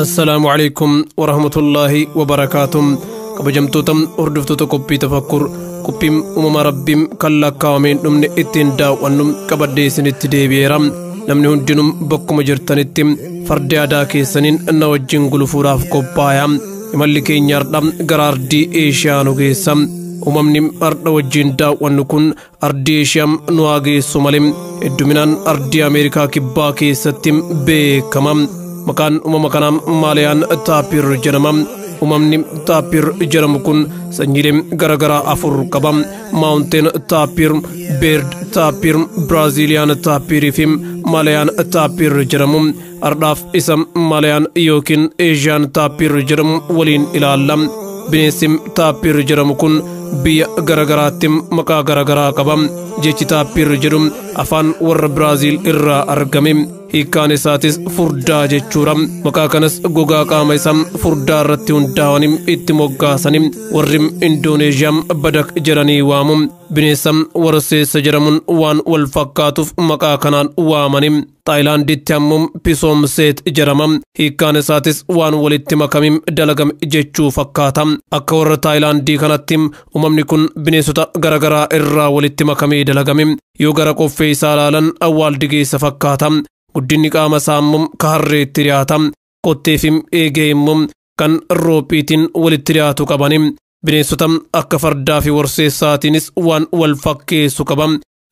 السلام عليكم ورحمة الله وبركاته kabajamtootam hordoftoota qophii tafakkur qophiin uumamaa rabbiin kan lakkaa'ameen dhumne ittiin daawwannum qabadhee isinitti deebi'eera namni hundinuu bakkuma jirtanitti farda aadaa keessaniin na wajjin gulufuudhaaf qophaa'aa imalli keenya har'a gara ardii eeshiyaa nu geessa uumamni har'a wajjin daawwannu kun ardii eeshiyaa nu haa geessu malee hedduminaan ardii ameerikaa kibbaa keessatti beekama maqaan uumama kanaa Malayan Tapir jedhama uumamni Tapir jedhamu kun sanyiilee garagaraa afur qaba Mountain Tapir, Bird Tapir, Brazilian Tapir fi Malayan Tapir jedhamu ardhaaf isa Malayan yookiin Asian Tapir jedhamu waliin ilaalla bineensi Tapir jedhamu kun biyya garagaraatti maqaa garagaraa qaba jechi Tapir jedhu afaan warra Brazil irraa argame hiikkaan isaatis furdaa jechuudha maqaa kanas gogaa qaama isaa furdaa irratti hundaa'anii itti moggaasanii warri Indoneeshiyaa badak jedhanii waamu bineensa warseessa jedhamuun waan wal fakkaatuuf maqaa kanaan waamanii Taayilaanditti ammoo pisoomseet jedhama hiikkaan isaatis waan walitti makame dalagame jechuu fakkaata akka warra Taayilaandii kanatti uumamni kun bineensota garagaraa irraa walitti makame dalagame yoo gara qoffee isaa ilaalan awwaaldigeessa fakkaata guddinni qaama isaa immoo harreetti dhiyaata kottee fi eegee immoo kan roophiitiin walitti dhiyaatu qabani bineensota akka fardaa fi warseessaatiinis waan wal fakkeessu qaba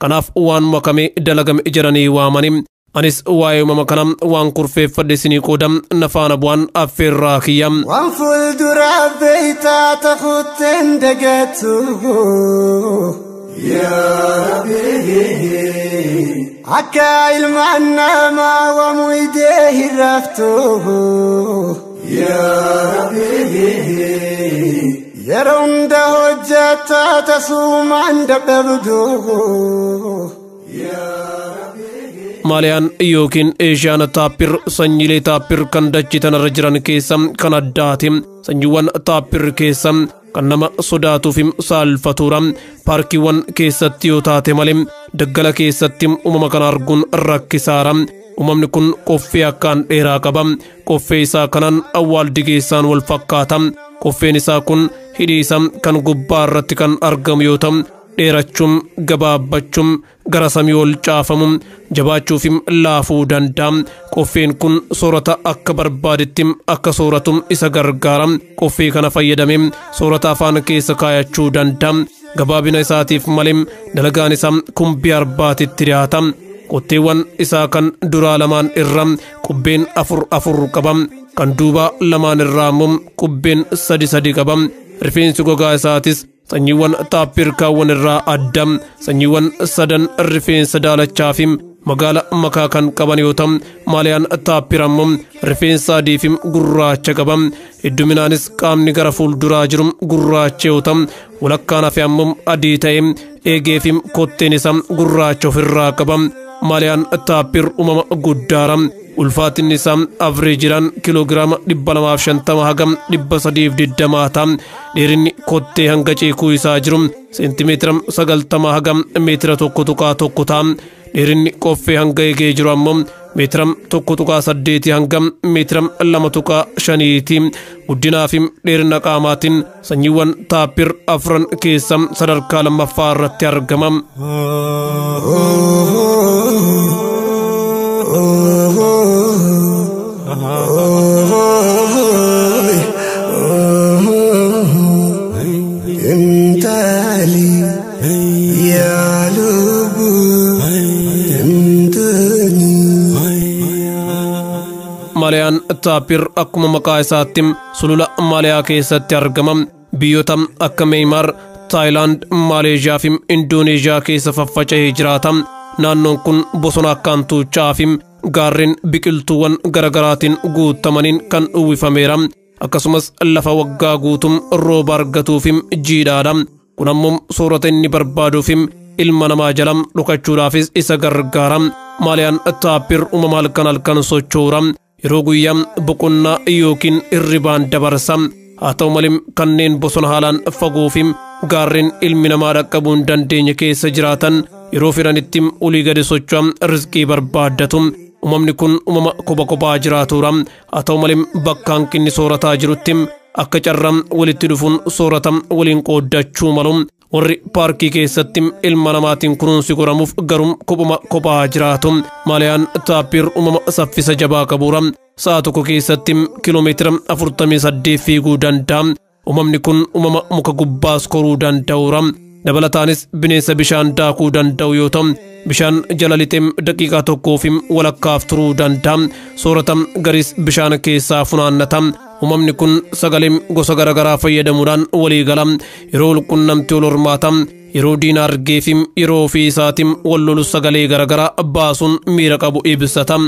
kanaaf waan makame dalagame jedhanii waamani anis waa'ee uumama kana waan kurfeeffadhe isinii qooda nafaana bu'aan affeerraa kiyya waan fuulduraa beeytaa takuutten dagattu yaa Rabbii akka ilmaan namaa waamuyidee hirraftu yaa Rabbii yeroo hunda hojjataa tasuumaan dadhabdu Malayan yookiin Asian Tapir sanyiilee Tapir kan dachii tanarra jiran keessa kan addaati sanyiiwwan Tapir keessa kan nama sodaatuu fi saalfatuudha paarkiiwwan keessatti yoo taate malee daggala keessatti uumama kana arguun rakkisaadha uumamni kun qoffee akkaan dheeraa qaba qoffee isaa kanaan awwaaldigeessaan wal fakkaata qoffeen isaa kun hidhii isaa kan gubbaa irratti kan argamu yoo ta'u dheerachuun gabaabbachuun gara samii ol caafamu jabaachuu fi laafuu danda'a qoffeen kun soorata akka barbaadetti akka sooratu isa gargaara qoffee kana fayyadamee soorata afaan keessa kaayachuu danda'a gabaabina isaatiif malee dalagaan isaa kumbii arbaatitti dhiyaata qotteewwan isaa kan duraa lamaan irra qubbeen afur qaba kan duubaa lamaan irraa immoo qubbeen sadi qaba rifeensi gogaa isaatis sanyiiwwan Tapir kaawwan irraa adda sanyiiwwan sadan rifeensa daalachaa fi magaala makaa kan qaban yoo ta'u Malayan Tapir ammoo rifeensa adii fi gurraacha qaba hedduminaanis qaamni gara fuulduraa jiru gurraacha yoo ta'u walakkaan hafe ammoo adii ta'e eegee fi kotteen isaa gurraacha ofirraa qaba Malayan Tapir uumama guddaadha ulfaatinni isaa avreejidhaan kiloogiraama 250 hagam 320 ta'a dheerinni kottee hanga ceekuu isaa jiru seentimeetira 90 hagam meetira 1.1 ta'a dheerinni qoffee hanga eegee jiru ammoo meetira 1.8 hanga meetira 2.5 guddinaa fi dheerina qaamaatiin sanyiiwwan Tapir afran keessa sadarkaa lammaffaa irratti argama Malayan Tapir akkuma maqaa isaatti sulula Malayaa keessatti argama biyyoota akka Myanmar, Thailand, Malaysia fi Indoneeshiyaa keessa faffaca'ee jiraata naannoon kun bosona akkaan tuuchaa fi gaarreen biqiltuuwwan garagaraatiin guutamaniin kan uwwifameera akkasumas lafa waggaa guutum rooba argatuu fi jiidhaadha kun ammoo soorata inni barbaaduu fi ilma namaa jalam dhukachuudhaafis isa gargaara Malayan Tapir uumama halkan sochoora yeroo guyyaa boqonnaa yookiin irribaan dabarsa haa ta'u malee kanneen bosona haalaan fagoo fi gaarreen ilmi namaa dhaqqabuu hin dandeenye keessa jiraatan yeroo fedhanitti olii gadi socho'an rizqii barbaaddatu. Uumamni kun uumama kophaa jiraatudha. Haa ta'u malee bakka hanqinni soorataa jirutti akka carraa walitti dhufuun soorata waliin qooddachuu malu. Warri paarkii keessatti ilma namaatiin kunuunsi godhamuuf garuu kophaa jiraatu. Malayaan Tapir uumama saffisa jabaa qabuudha. Sa'a tokko keessatti kiiloomeetira 48 fiiguu danda'a. Uumamni kun uumama muka gubbaas koruu danda'uudha. Dabalataanis bineensa bishaan daakuu danda'u yoo ta'u, bishaan jala lixee daqiiqaa tokkoof walakkaaf turuu danda'a. Soorata garis bishaan keessaa funaannata. Uumamni kun sagalee gosa garaagaraa fayyadamuudhaan walii gala. Yeroo walqunnamtii wal hormaata. Yeroo diina argee fi yeroo ofii isaatiin wal lolu sagalee garaagaraa baasuun miira qabu ibsata.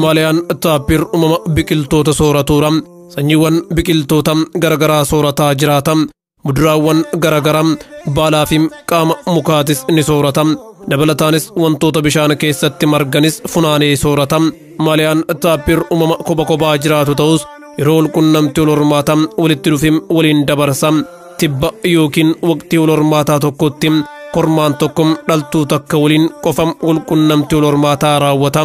Malayan Tapir uumama biqiltoota sooratuudha. Sanyiiwwan biqiltoota garaagaraa soorataa jiraata. Muduraawwan garaagaraa baalaa fi qaama mukaatis ni soorata. Dabalataanis wantoota bishaan keessatti marganis funaanee soorata. Malayan Tapir uumama kophaa jiraatu ta'us yeroo walqunnamtii wal hormaata walitti dhufee waliin dabarsa. Tibba yookiin waqtii wal hormaataa tokkotti kormaan tokko dhaltuu takka waliin qofa walqunnamtii wal hormaataa raawwata.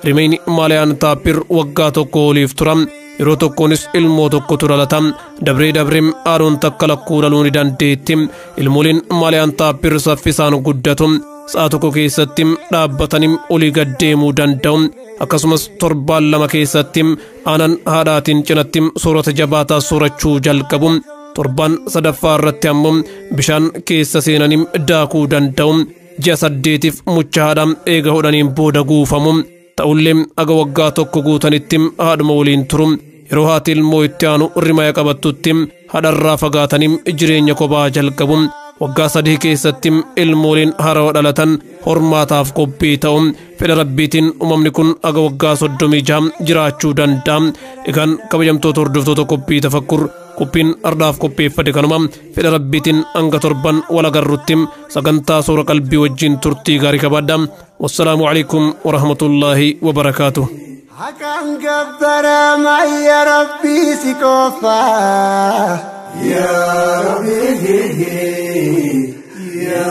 Rimeen Malayan Tapir waggaa tokko oliif tura. Yeroo tokkonis ilmoo tokkotu dhalata. Dabree aadoon takka lakkuu dhaluu ni dandeetti. Ilmooliin Malayan Tapir saffisaan guddatu. Sa'a tokko keessatti dhaabbatanii olii gad deemuu danda'u. Akkasumas torbaan lama keessatti aanan haadhaatiin cinatti soorata jabaataa soorachuu jalqabu. Torbaan sadaffaa irratti ammoo bishaan keessa seenanii daakuu danda'u. Ji'a 8 mucha haadha eega hodhaniin booda guufamu. Ta'ullee aga waggaa tokko guutanitti haadhuma waliin turu. Yeroo haati ilmoo itti aanu rimaya qabattutti haadharraa fagaatanii jireenya kophaa jalqabu. Waggaa 3 keessatti ilmooliin haarawaa dhalatan hormaataaf qophii ta'u. Fedha Rabbiitiin uumamni kun aga waggaa 36 jiraachuu danda'a. Egaan kabajamtoota hordoftoota qophii tafakkur qophiin ardaaf qopheeffate kanuma. Fedha Rabbiitiin hanga torban wal agarrutti sagantaa soora qalbii wajjin turtii gaarii qabaadha. Wassalaamu alaikum warahmatullaahi wabarakaatuh. Hakan gabbara ma ya Rabbi sikofa ya Rabbi ya